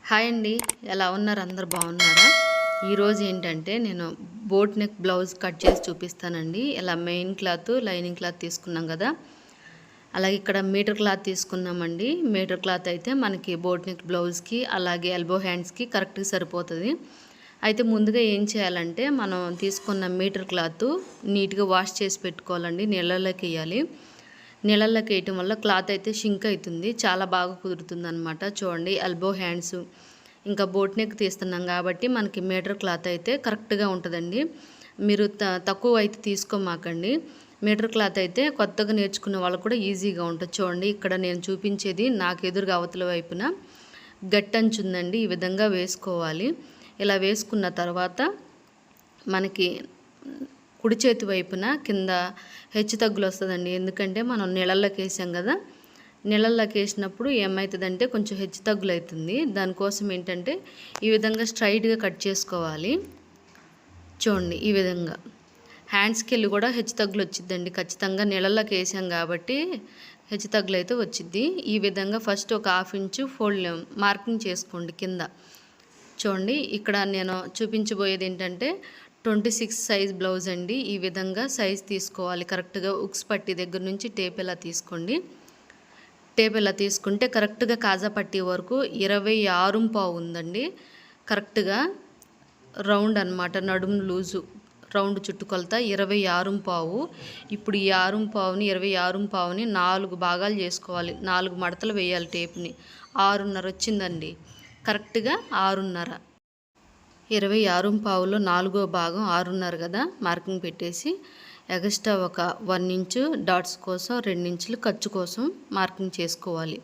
Hi అండి. ఎలా ఉన్నారు? అందరూ బాగున్నారా? ఈరోజు ఏంటంటే నేను బోట్ నెక్ బ్లౌజ్ కట్ చేసి చూపిస్తానండి. ఇలా మెయిన్ క్లాత్, లైనింగ్ క్లాత్ తీసుకున్నాం కదా, అలాగే ఇక్కడ మీటర్ క్లాత్ తీసుకున్నామండి. మీటర్ క్లాత్ అయితే మనకి బోట్ నెక్ బ్లౌజ్కి అలాగే ఎల్బో హ్యాండ్స్కి కరెక్ట్గా సరిపోతుంది. అయితే ముందుగా ఏం చేయాలంటే మనం తీసుకున్న మీటర్ క్లాత్ నీట్గా వాష్ చేసి పెట్టుకోవాలండి. నీళ్ళలోకి వేయాలి. నీళ్ళలోకి వేయటం వల్ల క్లాత్ అయితే షింక్ అవుతుంది, చాలా బాగా కుదురుతుంది అనమాట. చూడండి, ఎల్బో హ్యాండ్స్ ఇంకా బోట్ నెక్ తీస్తున్నాం కాబట్టి మనకి మీటర్ క్లాత్ అయితే కరెక్ట్గా ఉంటుందండి. మీరు తక్కువ అయితే తీసుకోమాకండి. మీటర్ క్లాత్ అయితే కొత్తగా నేర్చుకునే వాళ్ళకు కూడా ఈజీగా ఉంటుంది. చూడండి, ఇక్కడ నేను చూపించేది నాకు ఎదురుగా అవతల వైపున గట్టంచు ఉందండి. ఈ విధంగా వేసుకోవాలి. ఇలా వేసుకున్న తర్వాత మనకి కుడి చేతి వైపున కింద హెచ్చు తగ్గులు వస్తుందండి. ఎందుకంటే మనం నీళ్ళల్లోకి వేసాం కదా, నీళ్ళల్లోకి వేసినప్పుడు ఏమవుతుందంటే కొంచెం హెచ్చు తగ్గులు అవుతుంది. దానికోసం ఏంటంటే ఈ విధంగా స్ట్రైట్గా కట్ చేసుకోవాలి. చూడండి, ఈ విధంగా హ్యాండ్స్కి వెళ్ళి కూడా హెచ్చు తగ్గులు వచ్చిద్దండి. ఖచ్చితంగా నీళ్ళల్లోకి వేసాం కాబట్టి హెచ్చు తగ్గులు అయితే వచ్చిద్ది. ఈ విధంగా ఫస్ట్ ఒక 1/2 ఇంచు ఫోల్డ్ మార్కింగ్ చేసుకోండి కింద. చూడండి, ఇక్కడ నేను చూపించబోయేది ఏంటంటే 26 సైజ్ బ్లౌజ్ అండి. ఈ విధంగా సైజ్ తీసుకోవాలి కరెక్ట్గా. ఉక్స్ పట్టి దగ్గర నుంచి టేప్ ఇలా తీసుకోండి. టేప్ ఇలా తీసుకుంటే కరెక్ట్గా కాజా పట్టి వరకు 26.5 ఉందండి. కరెక్ట్గా రౌండ్ అనమాట, నడుము లూజు రౌండ్ చుట్టుకొలత 26.5. ఇప్పుడు ఈ 6.5ని 26.5ని 4 భాగాలు చేసుకోవాలి. 4 మడతలు వేయాలి టేప్ని. 6.5 వచ్చిందండి. కరెక్ట్గా 6.5. 26.5లో 4వ భాగం 6.5 కదా, మార్కింగ్ పెట్టేసి ఎక్స్ట్రా ఒక 1 ఇంచు డాట్స్ కోసం, 2 ఇంచులు ఖర్చు కోసం మార్కింగ్ చేసుకోవాలి.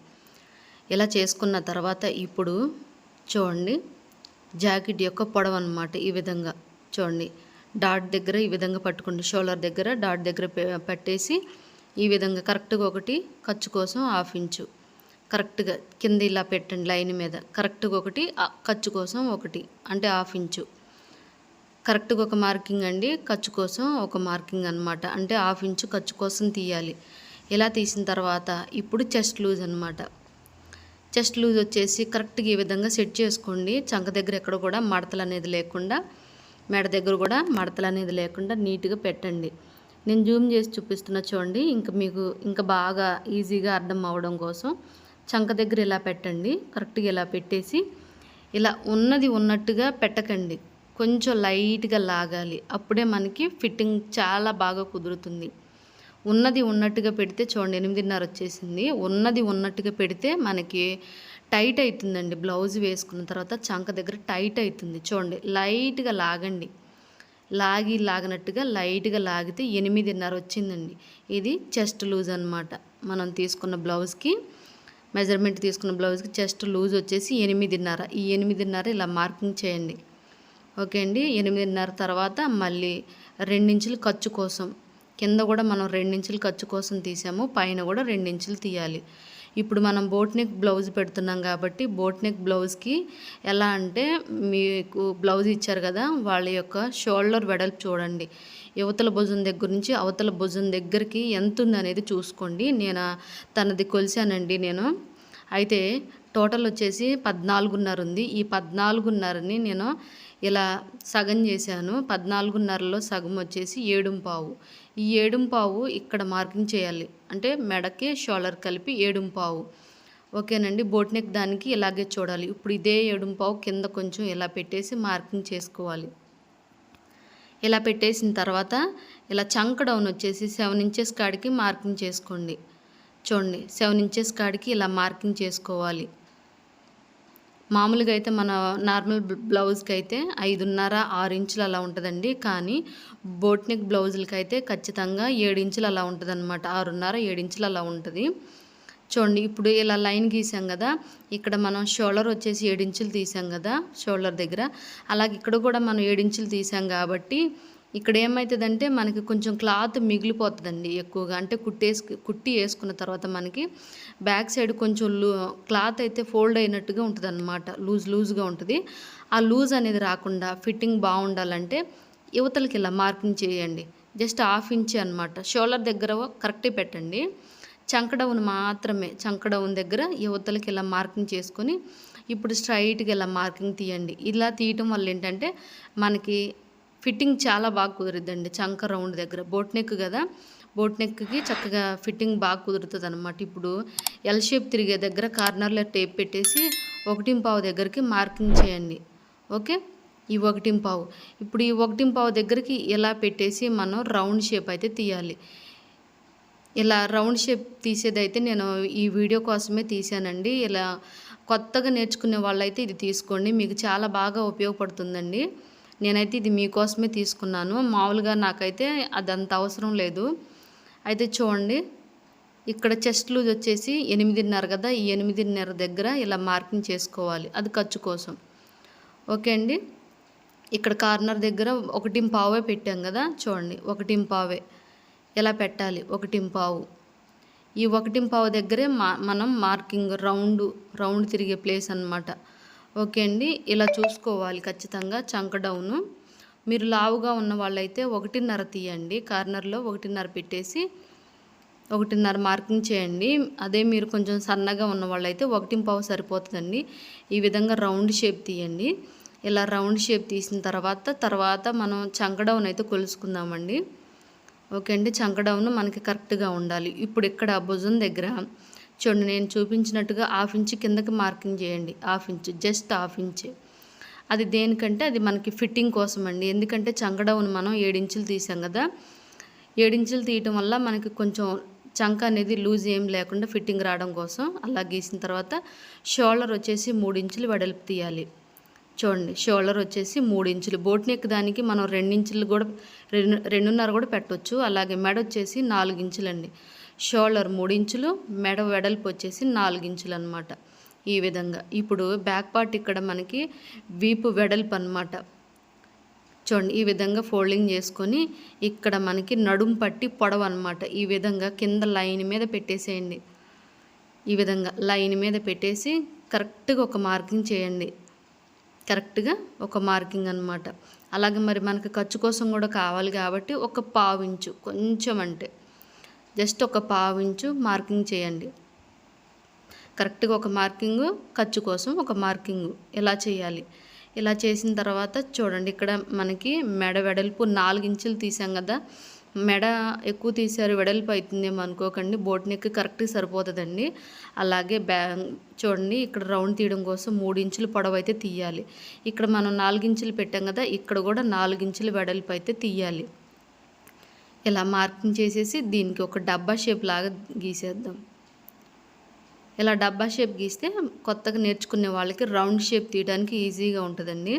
ఇలా చేసుకున్న తర్వాత ఇప్పుడు చూడండి, జాకెట్ యొక్క పొడవు అన్నమాట. ఈ విధంగా చూడండి, డాట్ దగ్గర ఈ విధంగా పట్టుకోండి. షోల్డర్ దగ్గర డాట్ దగ్గర పెట్టేసి ఈ విధంగా కరెక్ట్గా ఒకటి ఖర్చు కోసం 1/2 ఇంచు కరెక్ట్గా కింద ఇలా పెట్టండి. లైన్ మీద కరెక్ట్గా ఒకటి, ఖర్చు కోసం ఒకటి, అంటే 1/2 ఇంచు కరెక్ట్గా ఒక మార్కింగ్ అండి. ఖర్చు కోసం ఒక మార్కింగ్ అనమాట, అంటే 1/2 ఇంచు ఖర్చు కోసం తీయాలి. ఇలా తీసిన తర్వాత ఇప్పుడు చెస్ట్ లూజ్ అనమాట. చెస్ట్ లూజ్ వచ్చేసి కరెక్ట్గా ఈ విధంగా సెట్ చేసుకోండి. చంక దగ్గర ఎక్కడ కూడా మడతలు అనేది లేకుండా, మెడ దగ్గర కూడా మడతలు అనేది లేకుండా నీట్గా పెట్టండి. నేను జూమ్ చేసి చూపిస్తున్నా చూడండి, మీకు ఇంకా బాగా ఈజీగా అర్థం అవ్వడం కోసం చంక దగ్గర ఇలా పెట్టండి. కరెక్ట్గా ఇలా పెట్టేసి ఇలా ఉన్నది ఉన్నట్టుగా పెట్టకండి, కొంచెం లైట్గా లాగాలి. అప్పుడే మనకి ఫిట్టింగ్ చాలా బాగా కుదురుతుంది. ఉన్నది ఉన్నట్టుగా పెడితే చూడండి 8.5 వచ్చేసింది. ఉన్నది ఉన్నట్టుగా పెడితే మనకి టైట్ అవుతుందండి. బ్లౌజ్ వేసుకున్న తర్వాత చంక దగ్గర టైట్ అవుతుంది. చూడండి, లైట్గా లాగండి. లాగినట్టుగా లైట్గా లాగితే 8.5 వచ్చిందండి. ఇది చెస్ట్ లూజ్ అనమాట. మనం తీసుకున్న బ్లౌజ్కి మెజర్మెంట్ తీసుకున్న బ్లౌజ్కి చెస్ట్ లూజ్ వచ్చేసి 8.5. ఈ 8.5 ఇలా మార్కింగ్ చేయండి. ఓకే అండి. 8.5 తర్వాత మళ్ళీ 2 ఇంచులు ఖర్చు కోసం, కింద కూడా మనం 2 ఇంచులు ఖర్చు కోసం తీసాము, పైన కూడా 2 ఇంచులు తీయాలి. ఇప్పుడు మనం బోట్ నెక్ బ్లౌజ్ పెడుతున్నాం కాబట్టి బోట్ నెక్ బ్లౌజ్కి ఎలా అంటే, మీకు బ్లౌజ్ ఇచ్చారు కదా, వాళ్ళ యొక్క షోల్డర్ వెడల్పు చూడండి. యువతల భుజం దగ్గర నుంచి అవతల భుజం దగ్గరికి ఎంత ఉందనేది చూసుకోండి. నేను తనది కొలిసానండి నేను. అయితే టోటల్ వచ్చేసి 14.5 ఉంది. ఈ 14.5ని నేను ఇలా సగం చేశాను. 14.5లో సగం వచ్చేసి 7.5. ఈ 7.5 ఇక్కడ మార్కింగ్ చేయాలి, అంటే మెడకి షోల్డర్ కలిపి 7.5. ఓకేనండి. బోట్ నెక్ దానికి ఇలాగే చూడాలి. ఇప్పుడు ఇదే 7.5 కింద కొంచెం ఇలా పెట్టేసి మార్కింగ్ చేసుకోవాలి. ఇలా పెట్టేసిన తర్వాత ఇలా చంక్ డౌన్ వచ్చేసి 7 ఇంచెస్ కాడికి మార్కింగ్ చేసుకోండి. చూడండి, 7 ఇంచెస్ కాడికి ఇలా మార్కింగ్ చేసుకోవాలి. మామూలుగా అయితే మన నార్మల్ బ్లౌజ్కి అయితే 5.5, 6 ఇంచులు అలా ఉంటుందండి. కానీ బోట్ నెక్ బ్లౌజులకి అయితే ఖచ్చితంగా 7 ఇంచులు అలా ఉంటుంది అనమాట. 6.5, 7 ఇంచులు అలా ఉంటుంది. చూడండి, ఇప్పుడు ఇలా లైన్ గీసాం కదా, ఇక్కడ మనం షోల్డర్ వచ్చేసి 7 ఇంచులు తీసాం కదా షోల్డర్ దగ్గర, అలాగే ఇక్కడ కూడా మనం 7 ఇంచులు తీసాం కాబట్టి ఇక్కడ ఏమవుతుందంటే మనకి కొంచెం క్లాత్ మిగిలిపోతుందండి ఎక్కువగా. అంటే కుట్టి వేసుకున్న తర్వాత మనకి బ్యాక్ సైడ్ కొంచెం క్లాత్ అయితే ఫోల్డ్ అయినట్టుగా ఉంటుంది అనమాట, లూజ్గా ఉంటుంది. ఆ లూజ్ అనేది రాకుండా ఫిట్టింగ్ బాగుండాలంటే యువతలకి ఇలా మార్కింగ్ చేయండి. జస్ట్ 1/2 ఇంచ్ అనమాట. షోల్డర్ దగ్గర కరెక్ట్గా పెట్టండి. చంక డౌన్ మాత్రమే, చంక డౌన్ దగ్గర యువతలకి ఇలా మార్కింగ్ చేసుకొని ఇప్పుడు స్ట్రైట్గా ఇలా మార్కింగ్ తీయండి. ఇలా తీయటం వల్ల ఏంటంటే మనకి ఫిట్టింగ్ చాలా బాగా కుదిరిద్దండి. చంక రౌండ్ దగ్గర బోట్ నెక్ కదా, బోట్ నెక్కి చక్కగా ఫిట్టింగ్ బాగా కుదురుతుంది అనమాట. ఇప్పుడు ఎల్ షేప్ తిరిగే దగ్గర కార్నర్లో టేప్ పెట్టేసి 1.5 దగ్గరికి మార్కింగ్ చేయండి. ఓకే, ఈ 1.5 ఇప్పుడు ఈ 1.5 దగ్గరికి ఇలా పెట్టేసి మనం రౌండ్ షేప్ అయితే తీయాలి. ఇలా రౌండ్ షేప్ తీసేదైతే నేను ఈ వీడియో కోసమే తీసానండి. ఇలా కొత్తగా నేర్చుకునే వాళ్ళైతే ఇది తీసుకోండి, మీకు చాలా బాగా ఉపయోగపడుతుందండి. నేనైతే ఇది మీకోసమే తీసుకున్నాను, మామూలుగా నాకైతే అదంత అవసరం లేదు. అయితే చూడండి, ఇక్కడ చెస్ట్ లూజ్ వచ్చేసి 8.5 కదా, ఈ 8.5 దగ్గర ఇలా మార్కింగ్ చేసుకోవాలి, అది ఖర్చు కోసం. ఓకే అండి, ఇక్కడ కార్నర్ దగ్గర 1.5 పెట్టాం కదా, చూడండి 1.5 ఎలా పెట్టాలి. 1.5 ఈ 1.5 దగ్గరే మనం మార్కింగ్ రౌండ్ తిరిగే ప్లేస్ అన్నమాట. ఓకే అండి, ఇలా చూసుకోవాలి ఖచ్చితంగా. చంక డౌను మీరు లావుగా ఉన్న వాళ్ళైతే 1.5 తీయండి, కార్నర్లో 1.5 పెట్టేసి 1.5 మార్కింగ్ చేయండి. అదే మీరు కొంచెం సన్నగా ఉన్న వాళ్ళైతే 1.5 సరిపోతుందండి. ఈ విధంగా రౌండ్ షేప్ తీయండి. ఇలా రౌండ్ షేప్ తీసిన తర్వాత మనం చంక డౌన్ అయితే కొలుసుకుందామండి. ఓకే అండి, చంక డౌన్ మనకి కరెక్ట్గా ఉండాలి. ఇప్పుడు ఇక్కడ భుజం దగ్గర చూడండి, నేను చూపించినట్టుగా 1/2 ఇంచ్ కిందకి మార్కింగ్ చేయండి. 1/2 ఇంచ్, జస్ట్ 1/2 ఇంచ్. అది దేనికంటే అది మనకి ఫిట్టింగ్ కోసం అండి. ఎందుకంటే చంక డౌన్ మనం 7 ఇంచులు తీసాం కదా, 7 ఇంచులు తీయటం వల్ల మనకి కొంచెం చంక అనేది లూజ్ ఏం లేకుండా ఫిట్టింగ్ రావడం కోసం అలా గీసిన తర్వాత షోల్డర్ వచ్చేసి 3 ఇంచులు వెడల్పు తీయాలి. చూడండి, షోల్డర్ వచ్చేసి 3 ఇంచులు. బోట్ నెక్ దానికి మనం 2 ఇంచులు కూడా 2.5 కూడా పెట్టవచ్చు. అలాగే మెడ వచ్చేసి 4 ఇంచులండి. షోల్డర్ 3 ఇంచులు, మెడ వెడల్పు వచ్చేసి 4 ఇంచులు అనమాట. ఈ విధంగా ఇప్పుడు బ్యాక్ పార్ట్ ఇక్కడ మనకి వీపు వెడల్పు అనమాట. చూడండి, ఈ విధంగా ఫోల్డింగ్ చేసుకొని ఇక్కడ మనకి నడుం పట్టి పొడవు అనమాట. ఈ విధంగా కింద లైన్ మీద పెట్టేసేయండి. ఈ విధంగా లైన్ మీద పెట్టేసి కరెక్ట్గా ఒక మార్కింగ్ చేయండి. కరెక్ట్గా ఒక మార్కింగ్ అనమాట. అలాగే మరి మనకి ఖర్చు కోసం కూడా కావాలి కాబట్టి ఒక 1/2 ఇంచు, కొంచెం అంటే జస్ట్ ఒక 1/2 ఇంచు మార్కింగ్ చేయండి. కరెక్ట్గా ఒక మార్కింగు, ఖర్చు కోసం ఒక మార్కింగు ఇలా చేయాలి. ఇలా చేసిన తర్వాత చూడండి, ఇక్కడ మనకి మెడ వెడల్పు 4 ఇంచులు తీసాం కదా, మెడ ఎక్కువ తీసారు వెడల్పు అవుతుందేమో అనుకోకండి, బోట్ నెక్ కరెక్ట్గా సరిపోతుందండి. అలాగే చూడండి, ఇక్కడ రౌండ్ తీయడం కోసం 3 ఇంచులు పొడవు అయితే తీయాలి. ఇక్కడ మనం 4 ఇంచులు పెట్టాం కదా, ఇక్కడ కూడా 4 ఇంచులు వెడల్పు అయితే తీయాలి. ఇలా మార్కింగ్ చేసేసి దీనికి ఒక డబ్బా షేప్ లాగా గీసేద్దాం. ఇలా డబ్బా షేప్ గీస్తే కొత్తగా నేర్చుకునే వాళ్ళకి రౌండ్ షేప్ తీయడానికి ఈజీగా ఉంటుందండి.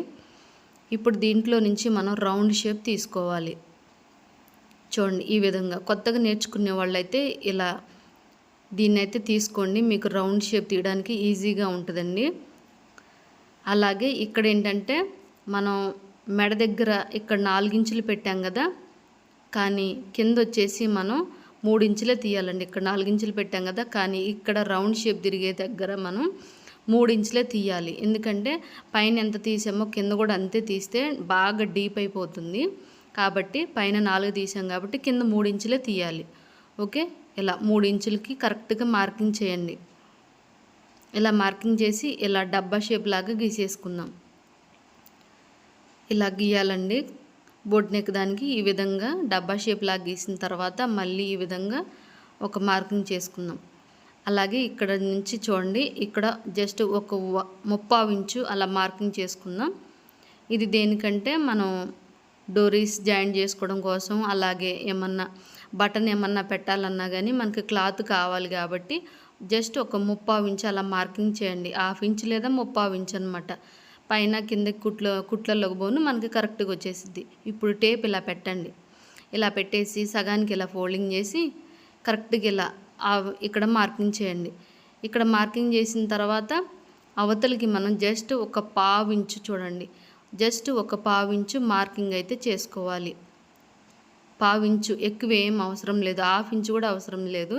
ఇప్పుడు దీంట్లో నుంచి మనం రౌండ్ షేప్ తీసుకోవాలి. చూడండి, ఈ విధంగా కొత్తగా నేర్చుకునే వాళ్ళైతే ఇలా దీన్నైతే తీసుకోండి, మీకు రౌండ్ షేప్ తీయడానికి ఈజీగా ఉంటుందండి. అలాగే ఇక్కడ ఏంటంటే మనం మెడ దగ్గర ఇక్కడ 4 ఇంచులు పెట్టాం కదా, కానీ కింద వచ్చేసి మనం 3 ఇంచులే తీయాలండి. ఇక్కడ 4 ఇంచులు పెట్టాం కదా, కానీ ఇక్కడ రౌండ్ షేప్ తిరిగే దగ్గర మనం 3 ఇంచులే తీయాలి. ఎందుకంటే పైన ఎంత తీసామో కింద కూడా అంతే తీస్తే బాగా డీప్ అయిపోతుంది. కాబట్టి పైన 4 తీసాం కాబట్టి కింద 3 ఇంచులే తీయాలి. ఓకే, ఇలా 3 ఇంచులకి కరెక్ట్గా మార్కింగ్ చేయండి. ఇలా మార్కింగ్ చేసి ఇలా డబ్బా షేప్ లాగా గీసేసుకుందాం. ఇలా గీయాలండి బోట్ నెక్ దానికి. ఈ విధంగా డబ్బా షేప్ లాగా గీసిన తర్వాత మళ్ళీ ఈ విధంగా ఒక మార్కింగ్ చేసుకుందాం. అలాగే ఇక్కడ నుంచి చూడండి, ఇక్కడ జస్ట్ ఒక 1/2 ఇంచు అలా మార్కింగ్ చేసుకుందాం. ఇది దేనికంటే మనం డోరీస్ జాయిన్ చేసుకోవడం కోసం, అలాగే ఏమన్నా బటన్ ఏమన్నా పెట్టాలన్నా కానీ మనకి క్లాత్ కావాలి కాబట్టి జస్ట్ ఒక 1/2 ఇంచు అలా మార్కింగ్ చేయండి. 1/2 ఇంచు లేదా 1/2 ఇంచు అనమాట. పైన కింద కుట్లలోకి పోను మనకి కరెక్ట్గా వచ్చేసిద్ది. ఇప్పుడు టేప్ ఇలా పెట్టండి. ఇలా పెట్టేసి సగానికి ఇలా ఫోల్డింగ్ చేసి కరెక్ట్గా ఇలా ఇక్కడ మార్కింగ్ చేయండి. ఇక్కడ మార్కింగ్ చేసిన తర్వాత అవతలికి మనం జస్ట్ ఒక 1/2 ఇంచు చూడండి, జస్ట్ ఒక 1/2 ఇంచు మార్కింగ్ అయితే చేసుకోవాలి. 1/2 ఇంచు, ఎక్కువ ఏం అవసరం లేదు, 1/2 ఇంచు కూడా అవసరం లేదు,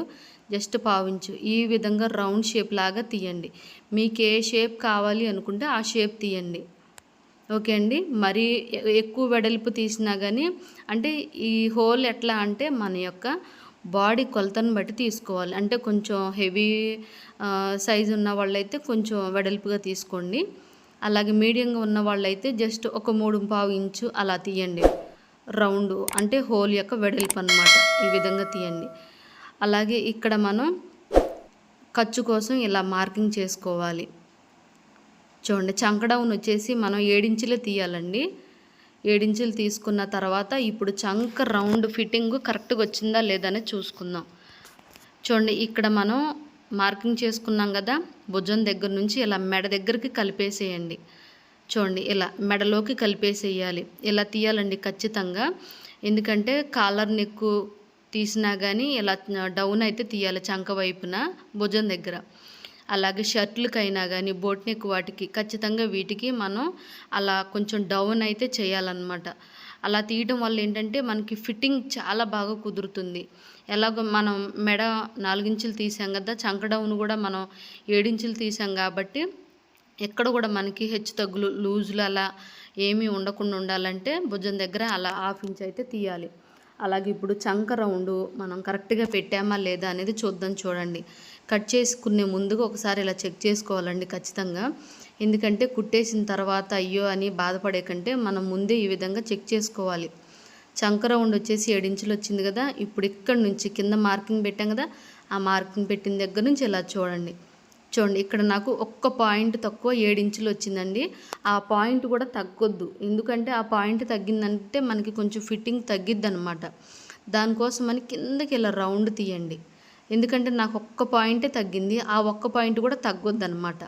జస్ట్ 1/2 ఇంచు. ఈ విధంగా రౌండ్ షేప్ లాగా తీయండి. మీకు ఏ షేప్ కావాలి అనుకుంటే ఆ షేప్ తీయండి. ఓకే అండి, మరీ ఎక్కువ వెడల్పు తీసినా కానీ అంటే ఈ హోల్ ఎట్లా అంటే మన యొక్క బాడీ కొలతను బట్టి తీసుకోవాలి. అంటే కొంచెం హెవీ సైజు ఉన్న వాళ్ళైతే కొంచెం వెడల్పుగా తీసుకోండి. అలాగే మీడియంగా ఉన్న వాళ్ళైతే జస్ట్ ఒక 3.5 ఇంచు అలా తీయండి. రౌండు అంటే హోల్ యొక్క వెడల్పు అన్నమాట. ఈ విధంగా తీయండి. అలాగే ఇక్కడ మనం ఖర్చు కోసం ఇలా మార్కింగ్ చేసుకోవాలి. చూడండి, చంక డౌన్ వచ్చేసి మనం 7 ఇంచులే తీయాలండి. 7 ఇంచులు తీసుకున్న తర్వాత ఇప్పుడు చంక రౌండ్ ఫిట్టింగ్ కరెక్ట్గా వచ్చిందా లేదా అనేది చూసుకుందాం. చూడండి, ఇక్కడ మనం మార్కింగ్ చేసుకున్నాం కదా, భుజం దగ్గర నుంచి ఇలా మెడ దగ్గరికి కలిపేసేయండి. చూడండి, ఇలా మెడలోకి కలిపేసేయాలి. ఇలా తీయాలండి ఖచ్చితంగా. ఎందుకంటే కాలర్ నెక్ తీసినా కానీ ఇలా డౌన్ అయితే తీయాలి చంక వైపున భుజం దగ్గర. అలాగే షర్ట్లకైనా కానీ బోట్ నెక్ వాటికి ఖచ్చితంగా వీటికి మనం అలా కొంచెం డౌన్ అయితే చేయాలన్నమాట. అలా తీయడం వల్ల ఏంటంటే మనకి ఫిట్టింగ్ చాలా బాగా కుదురుతుంది. ఎలాగో మనం మెడ 4 ఇంచులు తీసాం కదా, చంక డౌన్ కూడా మనం 7 ఇంచులు తీసాం కాబట్టి ఎక్కడ కూడా మనకి హెచ్చు తగ్గులు లూజులు అలా ఏమీ ఉండకుండా ఉండాలంటే భుజం దగ్గర అలా 1/2 ఇంచ్ అయితే తీయాలి. అలాగే ఇప్పుడు చంక రౌండు మనం కరెక్ట్గా పెట్టామా లేదా అనేది చూద్దాం. చూడండి, కట్ చేసుకునే ముందుగా ఒకసారి ఇలా చెక్ చేసుకోవాలండి ఖచ్చితంగా. ఎందుకంటే కుట్టేసిన తర్వాత అయ్యో అని బాధపడే కంటే మనం ముందే ఈ విధంగా చెక్ చేసుకోవాలి. చంక రౌండ్ వచ్చేసి 7 ఇంచులు వచ్చింది కదా, ఇప్పుడు ఇక్కడ నుంచి కింద మార్కింగ్ పెట్టాం కదా, ఆ మార్కింగ్ పెట్టిన దగ్గర నుంచి ఇలా చూడండి. ఇక్కడ నాకు ఒక్క పాయింట్ తక్కువ 7 ఇంచులు వచ్చిందండి. ఆ పాయింట్ కూడా తగ్గొద్దు. ఎందుకంటే ఆ పాయింట్ తగ్గిందంటే మనకి కొంచెం ఫిట్టింగ్ తగ్గిద్ది అనమాట. దానికోసమని కిందకి ఇలా రౌండ్ తీయండి. ఎందుకంటే నాకు ఒక్క పాయింటే తగ్గింది, ఆ ఒక్క పాయింట్ కూడా తగ్గొద్దు అనమాట.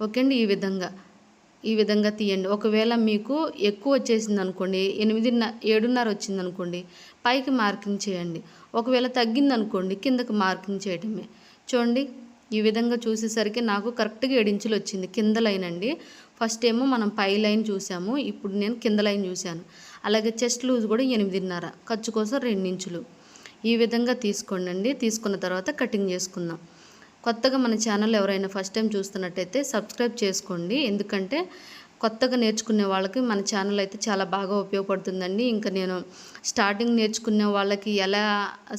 ఓకే అండి, ఈ విధంగా తీయండి. ఒకవేళ మీకు ఎక్కువ వచ్చేసింది అనుకోండి, 7.5 వచ్చింది అనుకోండి, పైకి మార్కింగ్ చేయండి. ఒకవేళ తగ్గింది అనుకోండి, కిందకి మార్కింగ్ చేయడమే. చూడండి, ఈ విధంగా చూసేసరికి నాకు కరెక్ట్గా 7 ఇంచులు వచ్చింది కింద లైన్ అండి. ఫస్ట్ ఏమో మనం పై లైన్ చూసాము, ఇప్పుడు నేను కింద లైన్ చూశాను. అలాగే చెస్ట్ లూజ్ కూడా 8.5, ఖర్చు కోసం 2 ఇంచులు. ఈ విధంగా తీసుకోండి. తీసుకున్న తర్వాత కటింగ్ చేసుకుందాం. కొత్తగా మన ఛానల్ ఎవరైనా ఫస్ట్ టైం చూస్తున్నట్టయితే సబ్స్క్రైబ్ చేసుకోండి. ఎందుకంటే కొత్తగా నేర్చుకునే వాళ్ళకి మన ఛానల్ అయితే చాలా బాగా ఉపయోగపడుతుందండి. ఇంకా నేను స్టార్టింగ్ నేర్చుకునే వాళ్ళకి ఎలా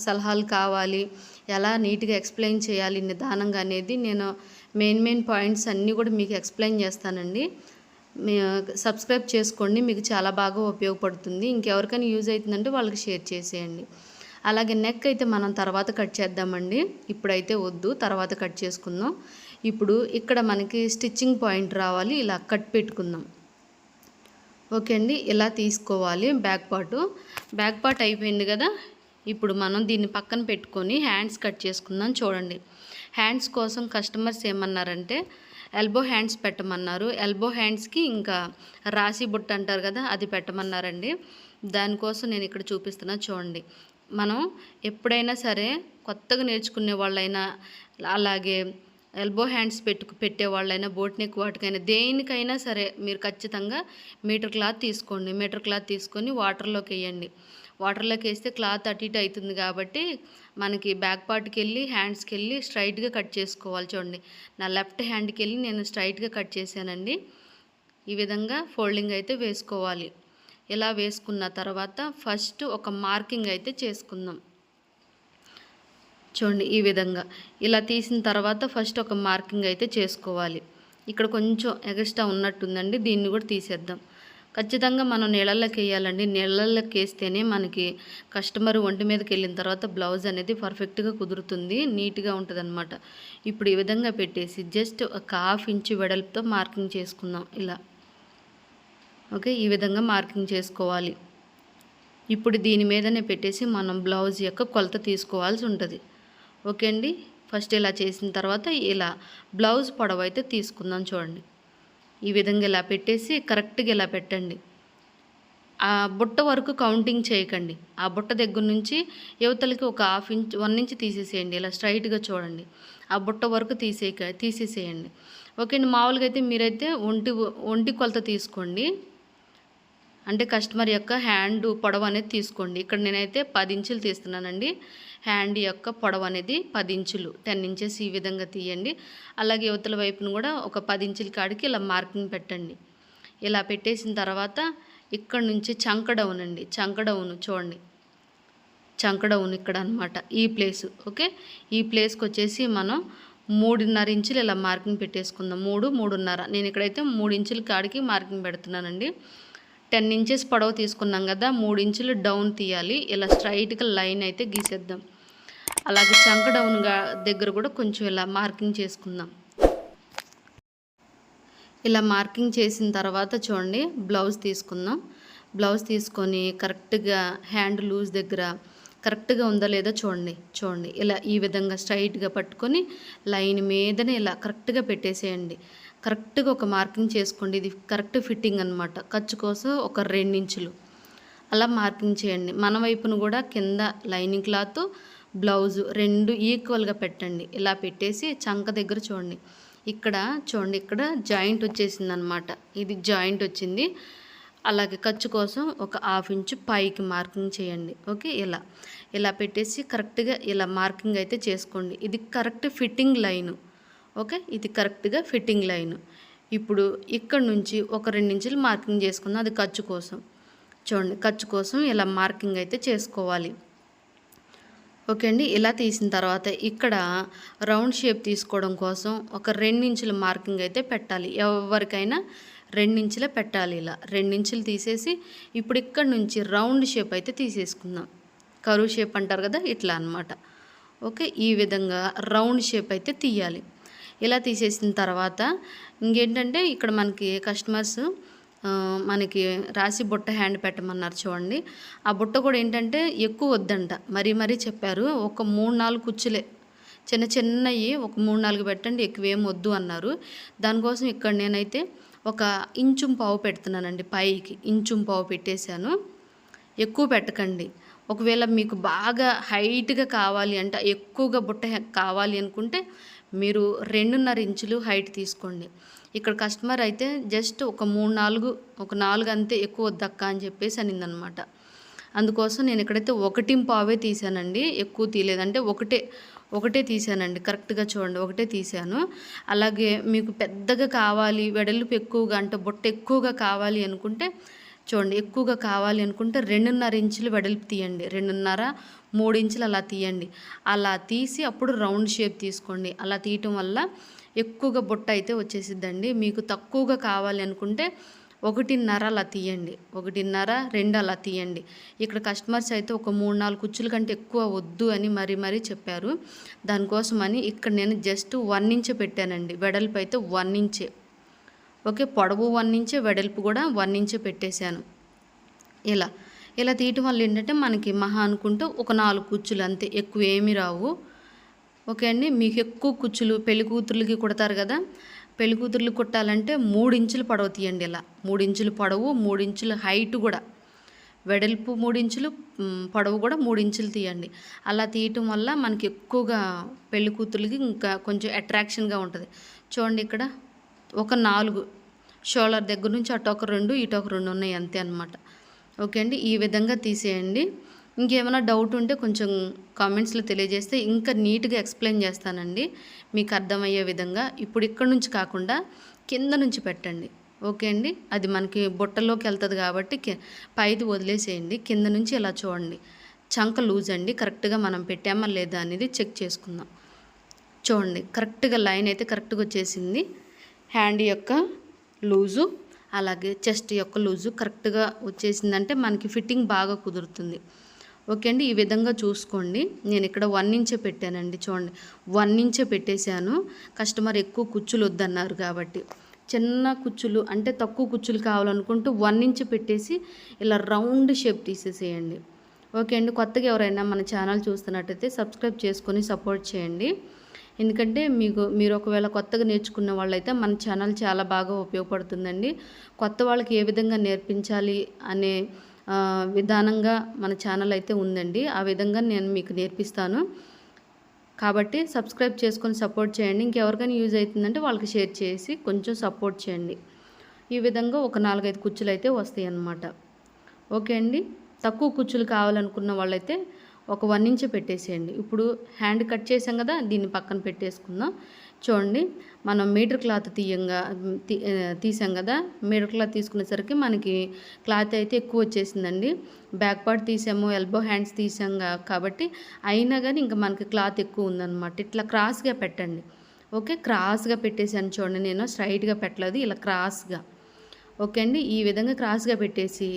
సలహాలు కావాలి, ఎలా నీట్గా ఎక్స్ప్లెయిన్ చేయాలి నిదానంగా అనేది నేను మెయిన్ పాయింట్స్ అన్నీ కూడా మీకు ఎక్స్ప్లెయిన్ చేస్తానండి. సబ్స్క్రైబ్ చేసుకోండి, మీకు చాలా బాగా ఉపయోగపడుతుంది. ఇంకెవరికైనా యూజ్ అవుతుందంటే వాళ్ళకి షేర్ చేసేయండి. అలాగే నెక్ అయితే మనం తర్వాత కట్ చేద్దామండి, ఇప్పుడైతే వద్దు, తర్వాత కట్ చేసుకుందాం. ఇప్పుడు ఇక్కడ మనకి స్టిచ్చింగ్ పాయింట్ రావాలి, ఇలా కట్ పెట్టుకుందాం. ఓకే అండి, ఇలా తీసుకోవాలి. బ్యాక్ పార్ట్ అయిపోయింది కదా, ఇప్పుడు మనం దీన్ని పక్కన పెట్టుకొని హ్యాండ్స్ కట్ చేసుకుందాం. చూడండి, హ్యాండ్స్ కోసం కస్టమర్స్ ఏమన్నారంటే ఎల్బో హ్యాండ్స్ పెట్టమన్నారు. ఎల్బో హ్యాండ్స్కి ఇంకా రాశి బుట్ట అంటారు కదా, అది పెట్టమన్నారండి. దానికోసం నేను ఇక్కడ చూపిస్తున్నా. చూడండి, మనం ఎప్పుడైనా సరే కొత్తగా నేర్చుకునే వాళ్ళైనా అలాగే ఎల్బో హ్యాండ్స్ పెట్టే వాళ్ళైనా బోట్ నెక్ వాటికైనా దేనికైనా సరే మీరు ఖచ్చితంగా మీటర్ క్లాత్ తీసుకోండి. మీటర్ క్లాత్ తీసుకొని వాటర్లోకి వేయండి. వాటర్లోకి వేస్తే క్లాత్ అటు ఇటు అవుతుంది కాబట్టి మనకి బ్యాక్ పార్ట్కి వెళ్ళి హ్యాండ్స్కి వెళ్ళి స్ట్రైట్గా కట్ చేసుకోవాలి. చూడండి, నా లెఫ్ట్ హ్యాండ్కి వెళ్ళి నేను స్ట్రైట్గా కట్ చేశానండి. ఈ విధంగా ఫోల్డింగ్ అయితే వేసుకోవాలి. ఇలా వేసుకున్న తర్వాత ఫస్ట్ ఒక మార్కింగ్ అయితే చేసుకుందాం. చూడండి, ఈ విధంగా ఇలా తీసిన తర్వాత ఫస్ట్ ఒక మార్కింగ్ అయితే చేసుకోవాలి. ఇక్కడ కొంచెం ఎక్స్ట్రా ఉన్నట్టుందండి, దీన్ని కూడా తీసేద్దాం. ఖచ్చితంగా మనం నీళ్ళల్లోకి వేయాలండి. నీళ్ళల్లోకి వేస్తేనే మనకి కస్టమర్ ఒంటి మీదకి వెళ్ళిన తర్వాత బ్లౌజ్ అనేది పర్ఫెక్ట్గా కుదురుతుంది, నీట్గా ఉంటుంది అనమాట. ఇప్పుడు ఈ విధంగా పెట్టేసి జస్ట్ ఒక 1/2 ఇంచు వెడల్పుతో మార్కింగ్ చేసుకుందాం ఇలా. ఓకే, ఈ విధంగా మార్కింగ్ చేసుకోవాలి. ఇప్పుడు దీని మీదనే పెట్టేసి మనం బ్లౌజ్ యొక్క కొలత తీసుకోవాల్సి ఉంటుంది. ఓకే అండి, ఫస్ట్ ఇలా చేసిన తర్వాత ఇలా బ్లౌజ్ పొడవు అయితే తీసుకుందాం. చూడండి, ఈ విధంగా ఇలా పెట్టేసి కరెక్ట్గా ఇలా పెట్టండి. ఆ బుట్ట వరకు కౌంటింగ్ చేయకండి. ఆ బుట్ట దగ్గర నుంచి యువతలకి ఒక 1/2 ఇంచ్ 1 ఇంచ్ తీసేసేయండి. ఇలా స్ట్రైట్గా చూడండి, ఆ బుట్ట వరకు తీసేసేయండి. ఓకే అండి, మామూలుగా అయితే మీరైతే ఒంటి కొలత తీసుకోండి. అంటే కస్టమర్ యొక్క హ్యాండ్ పొడవు అనేది తీసుకోండి. ఇక్కడ నేనైతే 10 ఇంచులు తీస్తున్నానండి. హ్యాండ్ యొక్క పొడవు అనేది 10 ఇంచులు, 10 ఇంచెస్ ఈ విధంగా తీయండి. అలాగే యువతల వైపును కూడా ఒక 10 ఇంచుల కాడికి ఇలా మార్కింగ్ పెట్టండి. ఇలా పెట్టేసిన తర్వాత ఇక్కడ నుంచి చంక డౌన్ అండి, చంక డౌన్ చూడండి. చంక డౌన్ ఇక్కడ అనమాట ఈ ప్లేస్. ఓకే, ఈ ప్లేస్కి వచ్చేసి మనం 3.5 ఇంచులు ఇలా మార్కింగ్ పెట్టేసుకుందాం. 3, 3.5. నేను ఇక్కడైతే 3 ఇంచుల కాడికి మార్కింగ్ పెడుతున్నానండి. 10 ఇంచెస్ పొడవు తీసుకున్నాం కదా, 3 ఇంచులు డౌన్ తీయాలి. ఇలా స్ట్రైట్గా లైన్ అయితే గీసేద్దాం. అలాగే చంక డౌన్ దగ్గర కూడా కొంచెం ఇలా మార్కింగ్ చేసుకుందాం. ఇలా మార్కింగ్ చేసిన తర్వాత చూడండి, బ్లౌజ్ తీసుకుందాం. బ్లౌజ్ తీసుకొని కరెక్ట్గా హ్యాండ్ లూజ్ దగ్గర కరెక్ట్గా ఉందా లేదా చూడండి. ఇలా ఈ విధంగా స్ట్రైట్గా పట్టుకొని లైన్ మీదనే ఇలా కరెక్ట్గా పెట్టేసేయండి. కరెక్ట్గా ఒక మార్కింగ్ చేసుకోండి. ఇది కరెక్ట్ ఫిట్టింగ్ అనమాట. ఖర్చు కోసం ఒక 2 ఇంచులు అలా మార్కింగ్ చేయండి. మన వైపును కూడా కింద లైనింగ్ క్లాత్, బ్లౌజు 2 ఈక్వల్గా పెట్టండి. ఇలా పెట్టేసి చంక దగ్గర చూడండి, ఇక్కడ జాయింట్ వచ్చేసింది అనమాట. ఇది జాయింట్ వచ్చింది. అలాగే ఖర్చు కోసం ఒక 1/2 ఇంచు పైకి మార్కింగ్ చేయండి. ఓకే, ఇలా పెట్టేసి కరెక్ట్గా ఇలా మార్కింగ్ అయితే చేసుకోండి. ఇది కరెక్ట్ ఫిట్టింగ్ లైను. ఓకే, ఇది కరెక్ట్గా ఫిట్టింగ్ లైను. ఇప్పుడు ఇక్కడ నుంచి ఒక 2 ఇంచులు మార్కింగ్ చేసుకుందాం. అది ఖర్చు కోసం. చూడండి, ఖర్చు కోసం ఇలా మార్కింగ్ అయితే చేసుకోవాలి. ఓకే అండి, ఇలా తీసిన తర్వాత ఇక్కడ రౌండ్ షేప్ తీసుకోవడం కోసం ఒక 2 ఇంచుల మార్కింగ్ అయితే పెట్టాలి. ఎవరికైనా 2 ఇంచులే పెట్టాలి. ఇలా 2 ఇంచులు తీసేసి ఇప్పుడు ఇక్కడ నుంచి రౌండ్ షేప్ అయితే తీసేసుకుందాం. కరువు షేప్ అంటారు కదా, ఇట్లా అనమాట. ఓకే, ఈ విధంగా రౌండ్ షేప్ అయితే తీయాలి. ఇలా తీసేసిన తర్వాత ఇంకేంటంటే ఇక్కడ మనకి కస్టమర్స్ మనకి రాసి బుట్ట హ్యాండ్ పెట్టమన్నారు చూడండి. ఆ బుట్ట కూడా ఏంటంటే ఎక్కువ వద్దంట, మరీ చెప్పారు. ఒక 3-4 కుచ్చులే చిన్నవి ఒక 3-4 పెట్టండి, ఎక్కువేం వద్దు అన్నారు. దానికోసం ఇక్కడ నేనైతే ఒక 1.5 ఇంచు పెడుతున్నానండి. పైకి 1.5 ఇంచు పెట్టేశాను. ఎక్కువ పెట్టకండి. ఒకవేళ మీకు బాగా హైట్గా కావాలి అంటే, ఎక్కువగా బుట్ట కావాలి అనుకుంటే మీరు 2.5 ఇంచులు హైట్ తీసుకోండి. ఇక్కడ కస్టమర్ అయితే జస్ట్ ఒక 4 అంతే, ఎక్కువ వద్దక్క అని చెప్పేసి అనిందనమాట. అందుకోసం నేను ఇక్కడైతే 1.5 తీసానండి, ఎక్కువ తీయలేదంటే ఒకటే తీసానండి. కరెక్ట్గా చూడండి, ఒకటే తీసాను. అలాగే మీకు పెద్దగా కావాలి, వెడల్పు ఎక్కువగా అంటే బుట్ట ఎక్కువగా కావాలి అనుకుంటే చూడండి, ఎక్కువగా కావాలి అనుకుంటే 2.5 ఇంచులు వెడల్పు తీయండి. 2.5, 3 ఇంచులు అలా తీయండి. అలా తీసి అప్పుడు రౌండ్ షేప్ తీసుకోండి. అలా తీయటం వల్ల ఎక్కువగా బుట్ట అయితే వచ్చేసిద్దండి. మీకు తక్కువగా కావాలి అనుకుంటే 1.5 అలా తీయండి. 1.5, 2 అలా తీయండి. ఇక్కడ కస్టమర్స్ అయితే ఒక 3-4 కుచ్చుల కంటే ఎక్కువ వద్దు అని మరీ చెప్పారు. దానికోసమని ఇక్కడ నేను జస్ట్ 1 ఇంచ్ పెట్టానండి. వెడల్పు అయితే 1 ఇంచే. ఓకే, పొడవు 1 ఇంచే, వెడల్పు కూడా 1 ఇంచే పెట్టేశాను. ఇలా తీయటం వల్ల ఏంటంటే మనకి మహా అనుకుంటూ ఒక 4 కుచ్చులు అంతే, ఎక్కువ ఏమీ రావు. ఓకే అండి, మీకు ఎక్కువ కుచ్చులు పెళ్లి కూతుర్లకి కుడతారు కదా, పెళ్లి కూతుర్లు కుట్టాలంటే 3 ఇంచులు పొడవు తీయండి. ఇలా 3 ఇంచులు పొడవు, 3 ఇంచుల హైట్ కూడా, వెడల్పు 3 ఇంచులు, పొడవు కూడా 3 ఇంచులు తీయండి. అలా తీయటం వల్ల మనకి ఎక్కువగా పెళ్లి కూతుర్లకి ఇంకా కొంచెం అట్రాక్షన్గా ఉంటుంది. చూడండి, ఇక్కడ ఒక 4 షోల్డర్ దగ్గర నుంచి అటు ఒక 2, ఇటు ఒక 2 ఉన్నాయి అంతే అనమాట. ఓకే అండి, ఈ విధంగా తీసేయండి. ఇంకేమైనా డౌట్ ఉంటే కొంచెం కామెంట్స్లో తెలియజేస్తే ఇంకా నీట్గా ఎక్స్ప్లెయిన్ చేస్తానండి, మీకు అర్థమయ్యే విధంగా. ఇప్పుడు ఇక్కడ నుంచి కాకుండా కింద నుంచి పెట్టండి. ఓకే అండి, అది మనకి బుట్టలోకి వెళ్తుంది కాబట్టి పైది వదిలేసేయండి. కింద నుంచి ఇలా చూడండి, చంక లూజ్ అండి. కరెక్ట్గా మనం పెట్టామా లేదా అనేది చెక్ చేసుకుందాం. చూడండి, కరెక్ట్గా లైన్ అయితే కరెక్ట్గా వచ్చేసింది. హ్యాండ్ యొక్క లూజు అలాగే చెస్ట్ యొక్క లూజు కరెక్ట్గా వచ్చేసిందంటే మనకి ఫిట్టింగ్ బాగా కుదురుతుంది. ఓకే అండి, ఈ విధంగా చూసుకోండి. నేను ఇక్కడ 1 ఇంచే పెట్టానండి. చూడండి, 1 ఇంచే పెట్టేశాను. కస్టమర్ ఎక్కువ కుచ్చులు వద్దన్నారు కాబట్టి, చిన్న కుచ్చులు అంటే తక్కువ కుచ్చులు కావాలనుకుంటూ 1 ఇంచ్ పెట్టేసి ఇలా రౌండ్ షేప్ తీసేసేయండి. ఓకే అండి, కొత్తగా ఎవరైనా మన ఛానల్ చూస్తున్నట్టయితే సబ్స్క్రైబ్ చేసుకొని సపోర్ట్ చేయండి. ఎందుకంటే మీరు ఒకవేళ కొత్తగా నేర్చుకున్న వాళ్ళైతే మన ఛానల్ చాలా బాగా ఉపయోగపడుతుందండి. కొత్త వాళ్ళకి ఏ విధంగా నేర్పించాలి అనే విధానంగా మన ఛానల్ అయితే ఉందండి. ఆ విధంగా నేను మీకు నేర్పిస్తాను. కాబట్టి సబ్స్క్రైబ్ చేసుకొని సపోర్ట్ చేయండి. ఇంకెవరికైనా యూజ్ అవుతుందంటే వాళ్ళకి షేర్ చేసి కొంచెం సపోర్ట్ చేయండి. ఈ విధంగా ఒక 4-5 కుచ్చులు అయితే వస్తాయి అన్నమాట. ఓకే అండి, తక్కువ కుచ్చులు కావాలనుకున్న వాళ్ళైతే ఒక 1 ఇంచ్ పెట్టేసేయండి. ఇప్పుడు హ్యాండ్ కట్ చేసాం కదా, దీన్ని పక్కన పెట్టేసుకుందాం. చూడండి మనం మీటర్ క్లాత్ తీసాం కదా, మీటర్ క్లాత్ తీసుకునేసరికి మనకి క్లాత్ అయితే ఎక్కువ వచ్చేసిందండి. బ్యాక్ పార్ట్ తీసాము, ఎల్బో హ్యాండ్స్ తీసాం కాబట్టి అయినా కానీ ఇంకా మనకి క్లాత్ ఎక్కువ ఉందన్నమాట. ఇట్లా క్రాస్గా పెట్టండి. ఓకే, క్రాస్గా పెట్టేసాను చూడండి, నేను స్ట్రైట్గా పెట్టలేదు, ఇలా క్రాస్గా. ఓకే అండి, ఈ విధంగా క్రాస్గా పెట్టేసి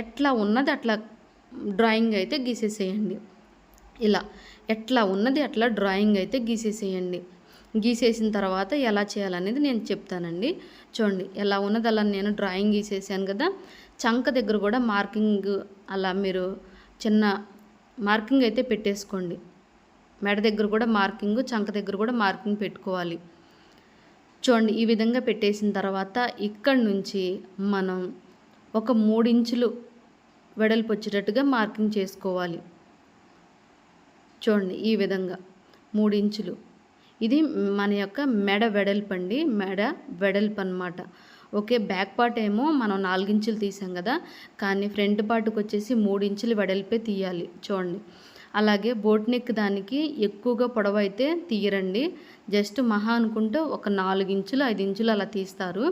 ఎట్లా ఉన్నది అట్లా డ్రాయింగ్ అయితే గీసేసేయండి. ఇలా ఎట్లా ఉన్నది అట్లా డ్రాయింగ్ అయితే గీసేసేయండి. గీసేసిన తర్వాత ఎలా చేయాలనేది నేను చెప్తానండి. చూడండి, ఎలా ఉన్నది అలా నేను డ్రాయింగ్ గీసేసాను కదా. చంక దగ్గర కూడా మార్కింగ్ అలా మీరు చిన్న మార్కింగ్ అయితే పెట్టేసుకోండి. మెడ దగ్గర కూడా మార్కింగ్, చంక దగ్గర కూడా మార్కింగ్ పెట్టుకోవాలి. చూడండి, ఈ విధంగా పెట్టేసిన తర్వాత ఇక్కడ నుంచి మనం ఒక 3 ఇంచులు వెడల్పు వచ్చేటట్టుగా మార్కింగ్ చేసుకోవాలి. చూడండి, ఈ విధంగా 3 ఇంచులు. ఇది మన యొక్క మెడ వెడల్పు అండి, మెడ వెడల్పు అన్నమాట. ఓకే, బ్యాక్ పార్ట్ ఏమో మనం 4 ఇంచులు తీసాం కదా, కానీ ఫ్రంట్ పార్ట్కి వచ్చేసి 3 ఇంచులు వెడల్పే తీయాలి. చూడండి, అలాగే బోట్ నెక్ దానికి ఎక్కువగా పొడవు అయితే తీయరండి, జస్ట్ మహా అనుకుంటే ఒక 4 ఇంచులు 5 ఇంచులు అలా తీస్తారు.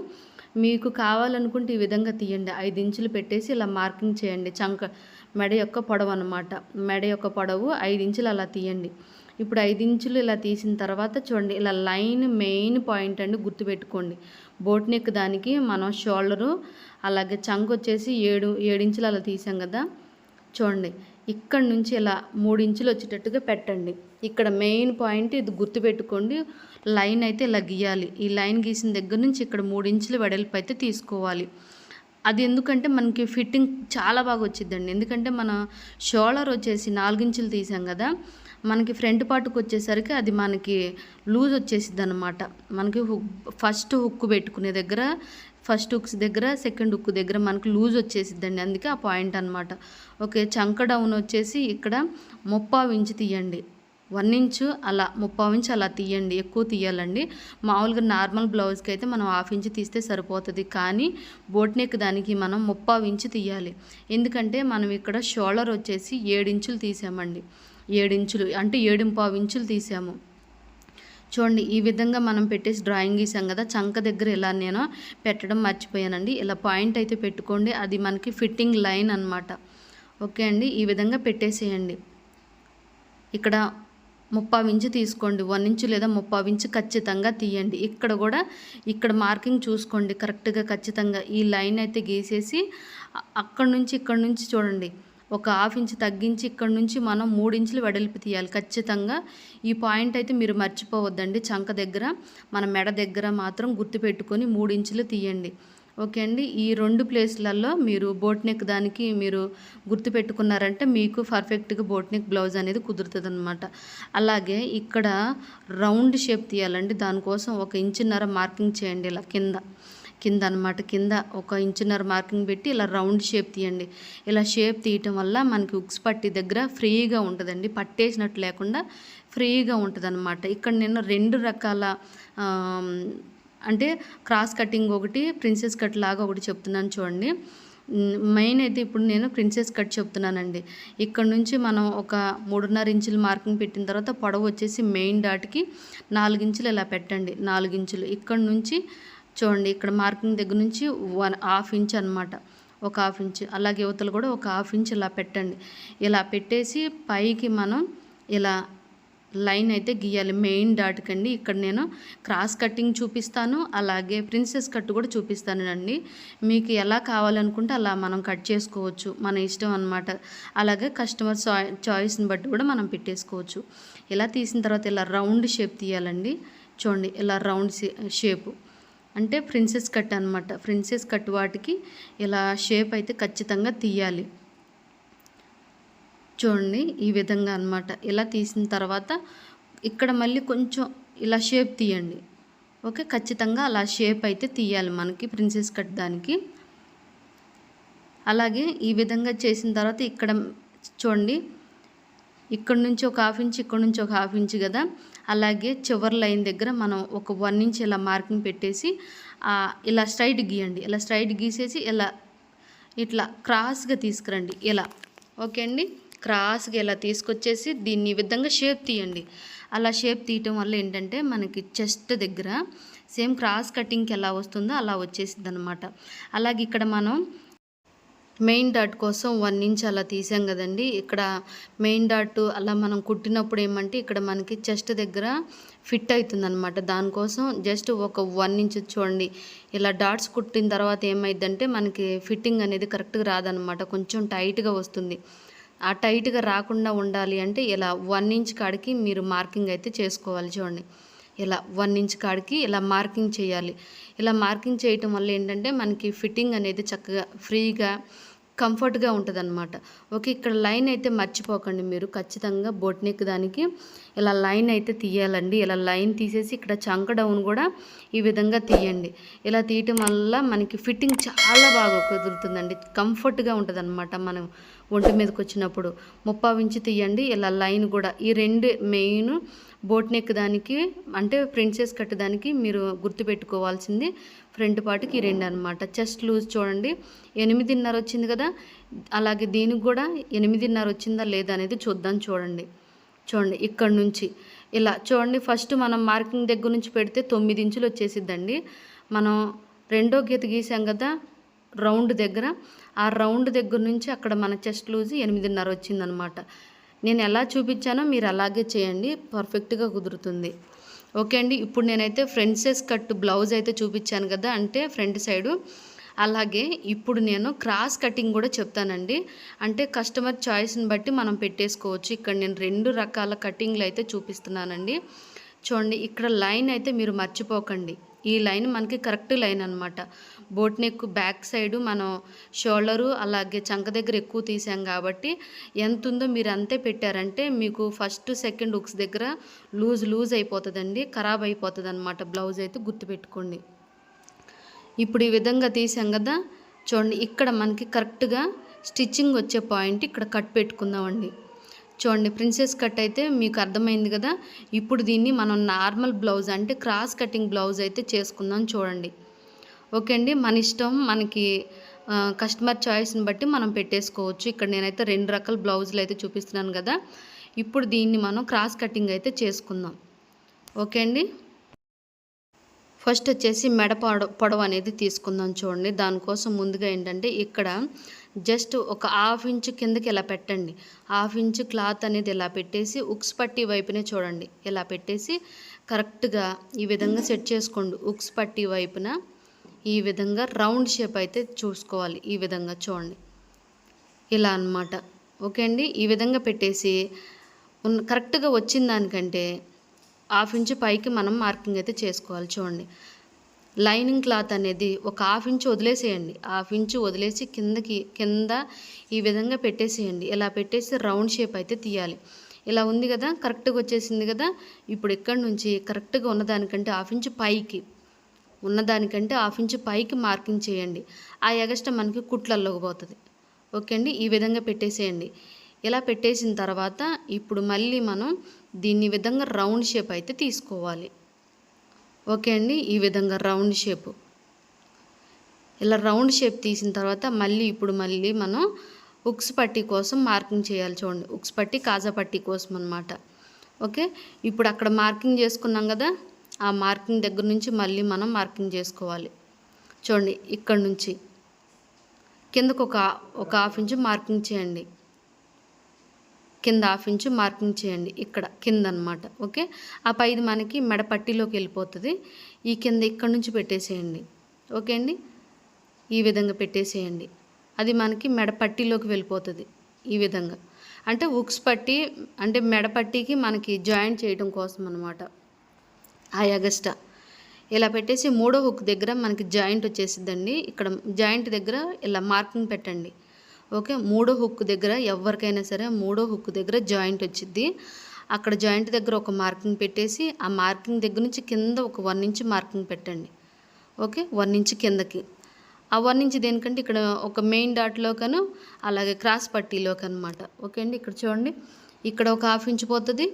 మీకు కావాలనుకుంటే ఈ విధంగా తీయండి. 5 ఇంచులు పెట్టేసి ఇలా మార్కింగ్ చేయండి. మెడ యొక్క పొడవు అన్నమాట. మెడ యొక్క పొడవు 5 ఇంచులు అలా తీయండి. ఇప్పుడు 5 ఇంచులు ఇలా తీసిన తర్వాత చూడండి, ఇలా లైన్ మెయిన్ పాయింట్ అండి, గుర్తుపెట్టుకోండి. బోట్ నెక్ దానికి మనం షోల్డరు అలాగే చంక్ వచ్చేసి 7 ఇంచులు అలా తీసాం కదా. చూడండి, ఇక్కడ నుంచి ఇలా 3 ఇంచులు వచ్చేటట్టుగా పెట్టండి. ఇక్కడ మెయిన్ పాయింట్ ఇది గుర్తుపెట్టుకోండి. లైన్ అయితే ఇలా గీయాలి. ఈ లైన్ గీసిన దగ్గర నుంచి ఇక్కడ 3 ఇంచులు వెడల్పు అయితే తీసుకోవాలి. అది ఎందుకంటే మనకి ఫిట్టింగ్ చాలా బాగా వచ్చిందండి. ఎందుకంటే మన షోల్డర్ వచ్చేసి 4 ఇంచులు తీసాం కదా, మనకి ఫ్రంట్ పార్ట్కి వచ్చేసరికి అది మనకి లూజ్ వచ్చేసిద్ది అనమాట. మనకి ఫస్ట్ హుక్ పెట్టుకునే దగ్గర, ఫస్ట్ హుక్స్ దగ్గర, సెకండ్ హుక్ దగ్గర మనకి లూజ్ వచ్చేసిద్దండి. అందుకే ఆ పాయింట్ అనమాట. ఓకే, చంక డౌన్ వచ్చేసి ఇక్కడ 30 ఇంచు తీయండి. 1 ఇంచు అలా 30 ఇంచు అలా తీయండి. ఎక్కువ తీయాలండి. మామూలుగా నార్మల్ బ్లౌజ్కి అయితే మనం 1/2 ఇంచు తీస్తే సరిపోతుంది, కానీ బోట్ నెక్ దానికి మనం 30 ఇంచు తీయాలి. ఎందుకంటే మనం ఇక్కడ షోల్డర్ వచ్చేసి 7 ఇంచులు తీసామండి. 7 ఇంచులు అంటే 7.5 ఇంచులు తీసాము. చూడండి, ఈ విధంగా మనం పెట్టేసి డ్రాయింగ్ గీసాం కదా, చంక దగ్గర ఇలా నేను పెట్టడం మర్చిపోయానండి. ఇలా పాయింట్ అయితే పెట్టుకోండి, అది మనకి ఫిట్టింగ్ లైన్ అన్నమాట. ఓకే అండి, ఈ విధంగా పెట్టేసేయండి. ఇక్కడ 30 ఇంచు తీసుకోండి. 1 ఇంచు లేదా 30 ఇంచు ఖచ్చితంగా తీయండి. ఇక్కడ కూడా ఇక్కడ మార్కింగ్ చూసుకోండి కరెక్ట్గా, ఖచ్చితంగా ఈ లైన్ అయితే గీసేసి అక్కడ నుంచి చూడండి ఒక 1/2 ఇంచు తగ్గించి ఇక్కడ నుంచి మనం 3 ఇంచులు వెడల్పు తీయాలి ఖచ్చితంగా. ఈ పాయింట్ అయితే మీరు మర్చిపోవద్దండి. చంక దగ్గర మన మెడ దగ్గర మాత్రం గుర్తుపెట్టుకొని 3 ఇంచులు తీయండి. ఓకే అండి, ఈ 2 ప్లేస్లలో మీరు బోట్ నెక్ దానికి మీరు గుర్తుపెట్టుకున్నారంటే మీకు పర్ఫెక్ట్గా బోట్ నెక్ బ్లౌజ్ అనేది కుదురుతుంది అనమాట. అలాగే ఇక్కడ రౌండ్ షేప్ తీయాలండి. దానికోసం 1.5 ఇంచు మార్కింగ్ చేయండి. ఇలా కింద అనమాట, కింద 1.5 ఇంచు మార్కింగ్ పెట్టి ఇలా రౌండ్ షేప్ తీయండి. ఇలా షేప్ తీయటం వల్ల మనకి ఉక్స్ పట్టి దగ్గర ఫ్రీగా ఉంటుందండి, పట్టేసినట్టు లేకుండా ఫ్రీగా ఉంటుంది అనమాట. ఇక్కడ నేను 2 రకాల అంటే క్రాస్ కటింగ్ ఒకటి, ప్రిన్సెస్ కట్ లాగా ఒకటి చెప్తున్నాను చూడండి. మెయిన్ అయితే ఇప్పుడు నేను ప్రిన్సెస్ కట్ చెప్తున్నానండి. ఇక్కడ నుంచి మనం ఒక 3.5 ఇంచులు మార్కింగ్ పెట్టిన తర్వాత పొడవు వచ్చేసి మెయిన్ డాట్కి 4 ఇంచులు ఇలా పెట్టండి. 4 ఇంచులు ఇక్కడ నుంచి చూడండి, ఇక్కడ మార్కింగ్ దగ్గర నుంచి 1/2 ఇంచ్ అనమాట, ఒక 1/2 ఇంచ్. అలాగే యువతలు కూడా ఒక 1/2 ఇంచ్ ఇలా పెట్టండి. ఇలా పెట్టేసి పైకి మనం ఇలా లైన్ అయితే గీయాలి మెయిన్ డాట్కండి. ఇక్కడ నేను క్రాస్ కటింగ్ చూపిస్తాను, అలాగే ప్రిన్సెస్ కట్ కూడా చూపిస్తానండి. మీకు ఎలా కావాలనుకుంటే అలా మనం కట్ చేసుకోవచ్చు, మన ఇష్టం అనమాట. అలాగే కస్టమర్ చాయిస్ని బట్టి కూడా మనం పెట్టేసుకోవచ్చు. ఇలా తీసిన తర్వాత ఇలా రౌండ్ షేప్ తీయాలండి. చూడండి, ఇలా రౌండ్ షేపు అంటే ప్రిన్సెస్ కట్ అనమాట. ప్రిన్సెస్ కట్ వాటికి ఇలా షేప్ అయితే ఖచ్చితంగా తీయాలి. చూడండి, ఈ విధంగా అనమాట. ఇలా తీసిన తర్వాత ఇక్కడ మళ్ళీ కొంచెం ఇలా షేప్ తీయండి. ఓకే, ఖచ్చితంగా అలా షేప్ అయితే తీయాలి మనకి ప్రిన్సెస్ కట్ దానికి. అలాగే ఈ విధంగా చేసిన తర్వాత ఇక్కడ చూడండి, ఇక్కడ నుంచి ఒక 1/2 ఇంచ్, ఇక్కడ నుంచి ఒక 1/2 ఇంచ్ కదా. అలాగే చివరి లైన్ దగ్గర మనం ఒక 1 ఇంచ్ ఇలా మార్కింగ్ పెట్టేసి ఇలా స్ట్రైట్ గీయండి. ఇలా స్ట్రైట్ గీసేసి ఇలా ఇట్లా క్రాస్గా తీసుకురండి ఇలా. ఓకే అండి, క్రాస్గా ఇలా తీసుకొచ్చేసి దీన్ని ఈ విధంగా షేప్ తీయండి. అలా షేప్ తీయటం వల్ల ఏంటంటే మనకి చెస్ట్ దగ్గర సేమ్ క్రాస్ కటింగ్కి ఎలా వస్తుందో అలా వచ్చేసిద్ది అనమాట. అలాగే ఇక్కడ మనం మెయిన్ డాట్ కోసం 1 ఇంచ్ అలా తీసాం కదండి. ఇక్కడ మెయిన్ డాట్ అలా మనం కుట్టినప్పుడు ఏమంటే ఇక్కడ మనకి చెస్ట్ దగ్గర ఫిట్ అవుతుందన్నమాట. దానికోసం జస్ట్ ఒక 1 ఇంచ్ చూడండి, ఇలా డాట్స్ కుట్టిన తర్వాత ఏమైందంటే మనకి ఫిట్టింగ్ అనేది కరెక్ట్గా రాదనమాట, కొంచెం టైట్గా వస్తుంది. ఆ టైట్గా రాకుండా ఉండాలి అంటే ఇలా 1 ఇంచ్ కాడికి మీరు మార్కింగ్ అయితే చేసుకోవాలి. చూడండి, ఇలా 1 ఇంచ్ కాడికి ఇలా మార్కింగ్ చేయాలి. ఇలా మార్కింగ్ చేయటం వల్ల ఏంటంటే మనకి ఫిట్టింగ్ అనేది చక్కగా ఫ్రీగా కంఫర్ట్గా ఉంటుందన్నమాట. ఓకే, ఇక్కడ లైన్ అయితే మర్చిపోకండి మీరు, ఖచ్చితంగా బోట్ నెక్ దానికి ఇలా లైన్ అయితే తీయాలండి. ఇలా లైన్ తీసేసి ఇక్కడ చంక డౌన్ కూడా ఈ విధంగా తీయండి. ఇలా తీయటం వల్ల మనకి ఫిట్టింగ్ చాలా బాగా కుదురుతుందండి, కంఫర్ట్గా ఉంటుందన్నమాట. మనం ఒంటి మీదకి వచ్చినప్పుడు 3/4 ఇంచ్ తీయండి. ఇలా లైన్ కూడా ఈ 2 మెయిన్ బోట్ నెక్ దానికి అంటే ప్రిన్సెస్ కట్ దానికి మీరు గుర్తుపెట్టుకోవాల్సింది ఫ్రంట్ పార్ట్కి 2 అనమాట. చెస్ట్ లూజ్ చూడండి 8.5 వచ్చింది కదా, అలాగే దీనికి కూడా 8.5 వచ్చిందా లేదా అనేది చూద్దాం. చూడండి ఇక్కడ నుంచి ఇలా చూడండి, ఫస్ట్ మనం మార్కింగ్ దగ్గర నుంచి పెడితే 9 ఇంచులు వచ్చేసిద్దండి. మనం రెండో గీత గీసాం కదా రౌండ్ దగ్గర, ఆ రౌండ్ దగ్గర నుంచి అక్కడ మన చెస్ట్ లూజ్ 8.5 వచ్చిందనమాట. నేను ఎలా చూపించానో మీరు అలాగే చేయండి, పర్ఫెక్ట్గా కుదురుతుంది. ఓకే అండి, ఇప్పుడు నేనైతే ఫ్రంట్ కట్ బ్లౌజ్ అయితే చూపించాను కదా, అంటే ఫ్రంట్ సైడు. అలాగే ఇప్పుడు నేను క్రాస్ కటింగ్ కూడా చెప్తానండి, అంటే కస్టమర్ చాయిస్ని బట్టి మనం పెట్టేసుకోవచ్చు. ఇక్కడ నేను 2 రకాల కటింగ్లు అయితే చూపిస్తున్నానండి. చూడండి, ఇక్కడ లైన్ అయితే మీరు మర్చిపోకండి, ఈ లైన్ మనకి కరెక్ట్ లైన్ అనమాట. బోట్ నెక్ బ్యాక్ సైడు మనం షోల్డరు అలాగే చంక దగ్గర ఎక్కువ తీసాం కాబట్టి ఎంత ఉందో మీరు అంతే పెట్టారంటే మీకు ఫస్ట్ సెకండ్ హుక్స్ దగ్గర లూజ్ అయిపోతుందండి, ఖరాబ్ అయిపోతుంది అనమాట. బ్లౌజ్ అయితే గుర్తుపెట్టుకోండి. ఇప్పుడు ఈ విధంగా తీసాం కదా, చూడండి ఇక్కడ మనకి కరెక్ట్గా స్టిచ్చింగ్ వచ్చే పాయింట్ ఇక్కడ కట్ పెట్టుకుందామండి. చూడండి, ప్రిన్సెస్ కట్ అయితే మీకు అర్థమైంది కదా. ఇప్పుడు దీన్ని మనం నార్మల్ బ్లౌజ్ అంటే క్రాస్ కటింగ్ బ్లౌజ్ అయితే చేసుకుందాం. చూడండి, ఓకే అండి, మన ఇష్టం, మనకి కస్టమర్ చాయిస్ని బట్టి మనం పెట్టేసుకోవచ్చు. ఇక్కడ నేనైతే 2 రకాల బ్లౌజులు అయితే చూపిస్తున్నాను కదా. ఇప్పుడు దీన్ని మనం క్రాస్ కటింగ్ అయితే చేసుకుందాం. ఓకే అండి, ఫస్ట్ వచ్చేసి మెడ పొడవు అనేది తీసుకుందాం. చూడండి, దానికోసం ముందుగా ఏంటంటే ఇక్కడ జస్ట్ ఒక 1/2 ఇంచ్ కిందకి ఇలా పెట్టండి. 1/2 ఇంచ్ క్లాత్ అనేది ఇలా పెట్టేసి ఉక్స్ పట్టి వైపునే చూడండి, ఇలా పెట్టేసి కరెక్ట్గా ఈ విధంగా సెట్ చేసుకోండి. ఉక్స్ పట్టి వైపున ఈ విధంగా రౌండ్ షేప్ అయితే చూసుకోవాలి. ఈ విధంగా చూడండి, ఇలా అన్నమాట. ఓకే అండి, ఈ విధంగా పెట్టేసి కరెక్ట్గా వచ్చిన దానికంటే 1/2 ఇంచ్ పైకి మనం మార్కింగ్ అయితే చేసుకోవాలి. చూడండి, లైనింగ్ క్లాత్ అనేది ఒక 1/2 ఇంచ్ వదిలేసేయండి. 1/2 ఇంచ్ వదిలేసి కింద ఈ విధంగా పెట్టేసేయండి. ఇలా పెట్టేసి రౌండ్ షేప్ అయితే తీయాలి. ఇలా ఉంది కదా, కరెక్ట్గా వచ్చేసింది కదా. ఇప్పుడు ఇక్కడ నుంచి కరెక్ట్గా ఉన్నదానికంటే 1/2 ఇంచ్ పైకి ఉన్నదానికంటే 1/2 ఇంచ్ పైకి మార్కింగ్ చేయండి. ఆ ఎగస్ట్రా మనకి కుట్లల్లోకి పోతుంది. ఓకే అండి, ఈ విధంగా పెట్టేసేయండి. ఇలా పెట్టేసిన తర్వాత ఇప్పుడు మళ్ళీ మనం దీన్ని విధంగా రౌండ్ షేప్ అయితే తీసుకోవాలి. ఓకే అండి, ఈ విధంగా రౌండ్ షేప్, ఇలా రౌండ్ షేప్ తీసిన తర్వాత ఇప్పుడు మళ్ళీ మనం ఉక్స్ పట్టీ కోసం మార్కింగ్ చేయాలి. చూడండి, ఉక్స్ పట్టీ కాజా పట్టీ కోసం అనమాట. ఓకే, ఇప్పుడు అక్కడ మార్కింగ్ చేసుకున్నాం కదా, ఆ మార్కింగ్ దగ్గర నుంచి మళ్ళీ మనం మార్కింగ్ చేసుకోవాలి. చూడండి, ఇక్కడ నుంచి కిందకు ఒక 1/2 ఇంచ్ మార్కింగ్ చేయండి. కింద 1/2 ఇంచ్ మార్కింగ్ చేయండి, ఇక్కడ కింద అనమాట. ఓకే, ఆ పైది మనకి మెడ పట్టీలోకి వెళ్ళిపోతుంది. ఈ కింద ఇక్కడ నుంచి పెట్టేసేయండి. ఓకే అండి, ఈ విధంగా పెట్టేసేయండి. అది మనకి మెడ పట్టీలోకి వెళ్ళిపోతుంది. ఈ విధంగా అంటే ఉక్స్ పట్టీ అంటే మెడ పట్టీకి మనకి జాయింట్ చేయడం కోసం అనమాట. ఆ ఎగస్ట్రా ఇలా పెట్టేసి 3వ హుక్ దగ్గర మనకి జాయింట్ వచ్చేసిద్దండి. ఇక్కడ జాయింట్ దగ్గర ఇలా మార్కింగ్ పెట్టండి. ఓకే, 3వ హుక్ దగ్గర ఎవరికైనా సరే 3వ హుక్ దగ్గర జాయింట్ వచ్చిద్ది. అక్కడ జాయింట్ దగ్గర ఒక మార్కింగ్ పెట్టేసి ఆ మార్కింగ్ దగ్గర నుంచి కింద ఒక 1 ఇంచ్ మార్కింగ్ పెట్టండి. ఓకే, 1 ఇంచ్ కిందకి. ఆ 1 ఇంచ్ దేనికంటే ఇక్కడ ఒక మెయిన్ డాట్లోకను అలాగే క్రాస్ పట్టీలోకి అనమాట. ఓకే అండి, ఇక్కడ చూడండి, ఇక్కడ ఒక 1/2 ఇంచ్ పోతుంది,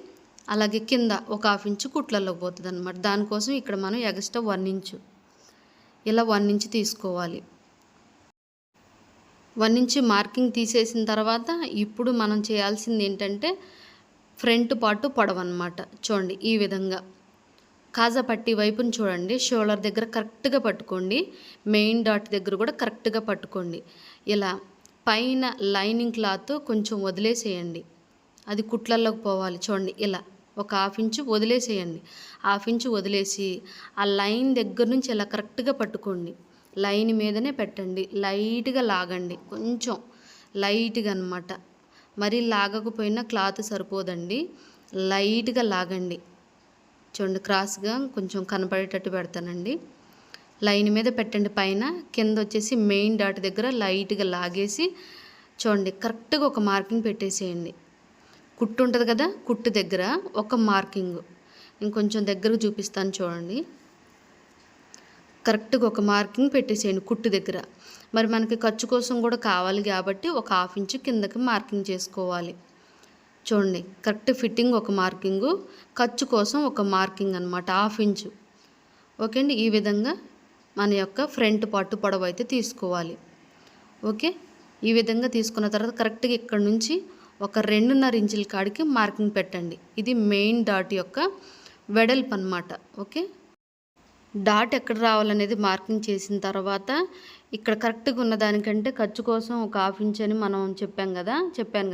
అలాగే కింద ఒక 1/2 ఇంచ్ కుట్లలోకి పోతుంది అనమాట. దానికోసం ఇక్కడ మనం ఎగస్ట్రా 1 ఇంచ్ ఇలా 1 ఇంచ్ తీసుకోవాలి. 1 ఇంచ్ మార్కింగ్ తీసేసిన తర్వాత ఇప్పుడు మనం చేయాల్సింది ఏంటంటే ఫ్రంట్ పార్ట్ పొడవు అనమాట. చూడండి ఈ విధంగా కాజా పట్టీ వైపుని చూడండి, షోల్డర్ దగ్గర కరెక్ట్గా పట్టుకోండి, మెయిన్ డాట్ దగ్గర కూడా కరెక్ట్గా పట్టుకోండి. ఇలా పైన లైనింగ్ క్లాత్ కొంచెం వదిలేసేయండి, అది కుట్లల్లోకి పోవాలి. చూడండి ఇలా ఒక 1/2 ఇంచు వదిలేసేయండి. 1/2 ఇంచు వదిలేసి ఆ లైన్ దగ్గర నుంచి ఇలా కరెక్ట్గా పట్టుకోండి, లైన్ మీదనే పెట్టండి, లైట్గా లాగండి, కొంచెం లైట్గా అనమాట. మరీ లాగకపోయినా క్లాత్ సరిపోదండి, లైట్గా లాగండి. చూడండి క్రాస్గా కొంచెం కనపడేటట్టు పెడతానండి. లైన్ మీద పెట్టండి, పైన కింద వచ్చేసి మెయిన్ డాట్ దగ్గర లైట్గా లాగేసి చూడండి కరెక్ట్గా ఒక మార్కింగ్ పెట్టేసేయండి. కుట్టు ఉంటుంది కదా, కుట్టు దగ్గర ఒక మార్కింగ్, ఇంకొంచెం దగ్గరకు చూపిస్తాను చూడండి. కరెక్ట్గా ఒక మార్కింగ్ పెట్టేసేయండి కుట్టు దగ్గర. మరి మనకి ఖర్చు కోసం కూడా కావాలి కాబట్టి ఒక 1/2 ఇంచు కిందకి మార్కింగ్ చేసుకోవాలి. చూడండి కరెక్ట్ ఫిట్టింగ్ ఒక మార్కింగు, ఖర్చు కోసం ఒక మార్కింగ్ అనమాట 1/2 ఇంచు. ఓకే అండి, ఈ విధంగా మన యొక్క ఫ్రంట్ పార్ట్ పొడవు అయితే తీసుకోవాలి. ఓకే, ఈ విధంగా తీసుకున్న తర్వాత కరెక్ట్గా ఇక్కడ నుంచి ఒక 2.5 ఇంచుల కాడికి మార్కింగ్ పెట్టండి. ఇది మెయిన్ డాట్ యొక్క వెడల్పు అనమాట. ఓకే, డాట్ ఎక్కడ రావాలనేది మార్కింగ్ చేసిన తర్వాత ఇక్కడ కరెక్ట్గా ఉన్న దానికంటే ఖర్చు కోసం ఒక 1/2 ఇంచ్ అని మనం చెప్పాను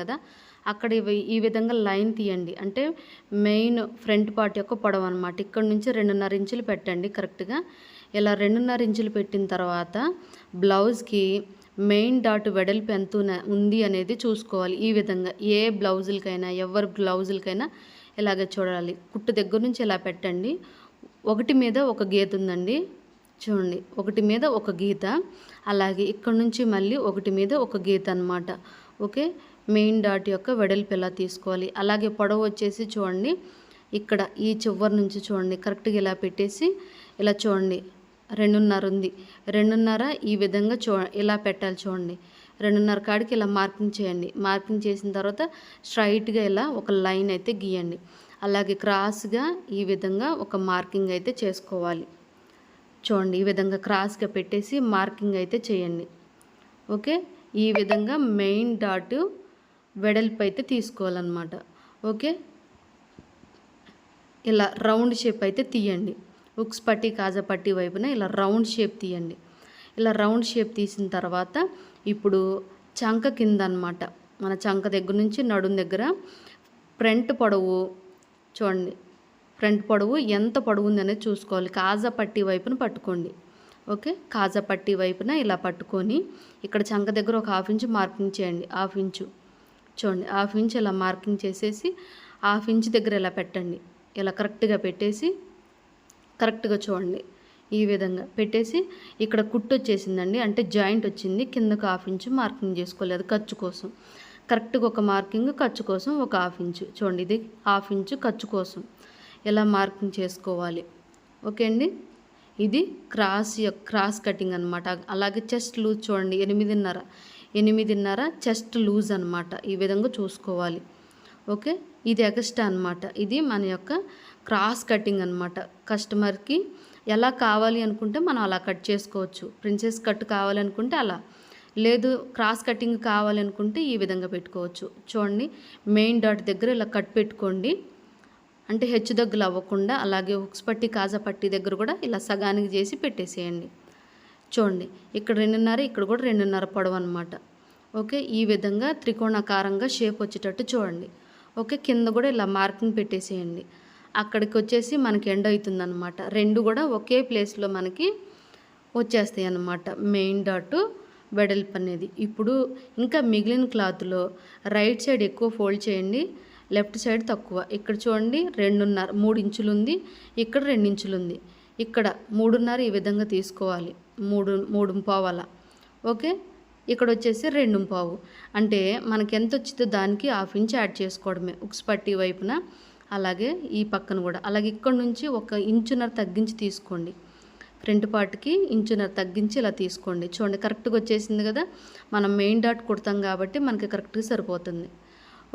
కదా, అక్కడ ఈ విధంగా లైన్ తీయండి. అంటే మెయిన్ ఫ్రంట్ పార్ట్ యొక్క పొడవు అనమాట. ఇక్కడ నుంచి 2.5 ఇంచులు పెట్టండి కరెక్ట్గా. ఇలా 2.5 ఇంచులు పెట్టిన తర్వాత బ్లౌజ్కి మెయిన్ డాట్ వెడల్పు ఎంత ఉంది అనేది చూసుకోవాలి. ఈ విధంగా ఏ బ్లౌజులకైనా ఎవరి బ్లౌజులకైనా ఇలాగే చూడాలి. కుట్టు దగ్గర నుంచి ఇలా పెట్టండి. ఒకటి మీద ఒక గీత ఉందండి, చూడండి ఒకటి మీద ఒక గీత, అలాగే ఇక్కడ నుంచి మళ్ళీ ఒకటి మీద ఒక గీత అనమాట. ఓకే, మెయిన్ డాట్ యొక్క వెడల్పు ఎలా తీసుకోవాలి. అలాగే పొడవు వచ్చేసి చూడండి ఇక్కడ ఈ చివరి నుంచి చూడండి కరెక్ట్గా ఇలా పెట్టేసి ఇలా చూడండి 2.5 ఉంది, 2.5 ఈ విధంగా ఇలా పెట్టాలి. చూడండి 2.5 కాడికి ఇలా మార్కింగ్ చేయండి. మార్కింగ్ చేసిన తర్వాత స్ట్రైట్గా ఇలా ఒక లైన్ అయితే గీయండి. అలాగే క్రాస్గా ఈ విధంగా ఒక మార్కింగ్ అయితే చేసుకోవాలి. చూడండి ఈ విధంగా క్రాస్గా పెట్టేసి మార్కింగ్ అయితే చేయండి. ఓకే, ఈ విధంగా మెయిన్ డాట్ వెడల్పు అయితే తీసుకోవాలన్నమాట. ఓకే, ఇలా రౌండ్ షేప్ అయితే తీయండి. ఉక్స్ పట్టి కాజా పట్టి వైపున ఇలా రౌండ్ షేప్ తీయండి. ఇలా రౌండ్ షేప్ తీసిన తర్వాత ఇప్పుడు చంక కింద అనమాట, మన చంక దగ్గర నుంచి నడుం దగ్గర ఫ్రంట్ పొడవు చూడండి, ఫ్రంట్ పొడవు ఎంత పొడవు ఉంది అనేది చూసుకోవాలి. కాజా పట్టి వైపున పట్టుకోండి. ఓకే, కాజా పట్టి వైపున ఇలా పట్టుకొని ఇక్కడ చంక దగ్గర ఒక 1/2 ఇంచు మార్కింగ్ చేయండి. 1/2 ఇంచు చూడండి, 1/2 ఇంచు ఇలా మార్కింగ్ చేసేసి 1/2 ఇంచు దగ్గర ఇలా పెట్టండి. ఇలా కరెక్ట్గా పెట్టేసి కరెక్ట్గా చూడండి ఈ విధంగా పెట్టేసి ఇక్కడ కుట్టు వచ్చేసిందండి, అంటే జాయింట్ వచ్చింది, కిందకు 1/2 ఇంచు మార్కింగ్ చేసుకోవాలి. అది ఖర్చు కోసం కరెక్ట్గా ఒక మార్కింగ్, ఖర్చు కోసం ఒక 1/2 ఇంచు. చూడండి ఇది 1/2 ఇంచు ఖర్చు కోసం ఇలా మార్కింగ్ చేసుకోవాలి. ఓకే అండి, ఇది క్రాస్ కటింగ్ అనమాట. అలాగే చెస్ట్ లూజ్ చూడండి 8.5 చెస్ట్ లూజ్ అనమాట, ఈ విధంగా చూసుకోవాలి. ఓకే, ఇది ఎక్స్ట్రా అనమాట. ఇది మన యొక్క క్రాస్ కటింగ్ అనమాట. కస్టమర్కి ఎలా కావాలి అనుకుంటే మనం అలా కట్ చేసుకోవచ్చు. ప్రిన్సెస్ కట్ కావాలనుకుంటే అలా, లేదు క్రాస్ కటింగ్ కావాలనుకుంటే ఈ విధంగా పెట్టుకోవచ్చు. చూడండి మెయిన్ డాట్ దగ్గర ఇలా కట్ పెట్టుకోండి, అంటే హెచ్చు దగ్గులు అవ్వకుండా. అలాగే హుక్స్ పట్టి కాజా పట్టి దగ్గర కూడా ఇలా సగానికి చేసి పెట్టేసేయండి. చూడండి ఇక్కడ 2.5, ఇక్కడ కూడా 2.5 పొడవు అనమాట. ఓకే, ఈ విధంగా త్రికోణాకారంగా షేప్ వచ్చేటట్టు చూడండి. ఓకే, కింద కూడా ఇలా మార్కింగ్ పెట్టేసేయండి. అక్కడికి వచ్చేసి మనకి ఎండ్ అవుతుందన్నమాట. రెండు కూడా ఒకే ప్లేస్లో మనకి వచ్చేస్తాయి అన్నమాట మెయిన్ డాట్ వెడల్పు అనేది. ఇప్పుడు ఇంకా మిగిలిన క్లాత్లో రైట్ సైడ్ ఎక్కువ ఫోల్డ్ చేయండి, లెఫ్ట్ సైడ్ తక్కువ. ఇక్కడ చూడండి 3 ఇంచులు ఉంది, ఇక్కడ 2 ఇంచులు ఉంది, ఇక్కడ 3.5 ఈ విధంగా తీసుకోవాలి. 3.5 అలా. ఓకే, ఇక్కడ వచ్చేసి 2.5, అంటే మనకి ఎంత వచ్చిందో దానికి 1/2 ఇంచ్ యాడ్ చేసుకోవడమే ఉక్స్ పట్టి వైపున. అలాగే ఈ పక్కన కూడా అలాగే ఇక్కడ నుంచి 1.5 ఇంచున్నర తగ్గించి తీసుకోండి. ఫ్రంట్ పార్ట్కి 1.5 ఇంచున్నర తగ్గించి ఇలా తీసుకోండి. చూడండి కరెక్ట్గా వచ్చేసింది కదా, మనం మెయిన్ డాట్ కుడతాం కాబట్టి మనకి కరెక్ట్గా సరిపోతుంది.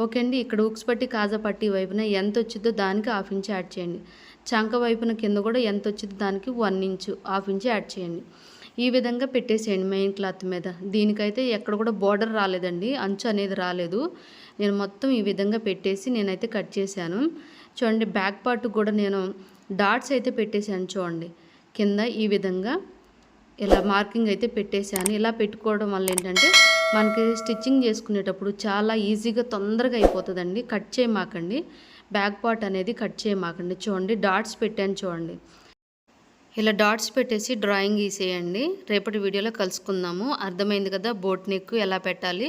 ఓకే అండి, ఇక్కడ ఉక్స్ పట్టి కాజా పట్టి వైపున ఎంత వచ్చిందో దానికి 1/2 ఇంచ్ యాడ్ చేయండి. చంక వైపున కింద కూడా ఎంత వచ్చిందో దానికి 1 ఇంచు 1/2 ఇంచ్ యాడ్ చేయండి. ఈ విధంగా పెట్టేసేయండి మెయిన్ క్లాత్ మీద. దీనికైతే ఎక్కడ కూడా బోర్డర్ రాలేదండి, అంచు అనేది రాలేదు. నేను మొత్తం ఈ విధంగా పెట్టేసి నేనైతే కట్ చేశాను. చూడండి బ్యాక్ పార్ట్ కూడా నేను డాట్స్ అయితే పెట్టేశాను. చూడండి కింద ఈ విధంగా ఇలా మార్కింగ్ అయితే పెట్టేశాను. ఇలా పెట్టుకోవడం వల్ల ఏంటంటే మనకి స్టిచ్చింగ్ చేసుకునేటప్పుడు చాలా ఈజీగా తొందరగా అయిపోతుందండి. కట్ చేయమాకండి, బ్యాక్ పార్ట్ అనేది కట్ చేయమాకండి. చూడండి డాట్స్ పెట్టాను చూడండి. ఇలా డాట్స్ పెట్టేసి డ్రాయింగ్ గీసేయండి. రేపటి వీడియోలో కలుసుకుందాము. అర్థమైంది కదా బోట్ నెక్ ఎలా పెట్టాలి,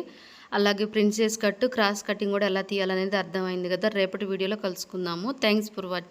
అలాగే ప్రిన్సెస్ కట్, క్రాస్ కటింగ్ కూడా ఎలా తీయాలనేది అర్థమైంది కదా. రేపటి వీడియోలో కలుసుకుందాము. Thanks for watching.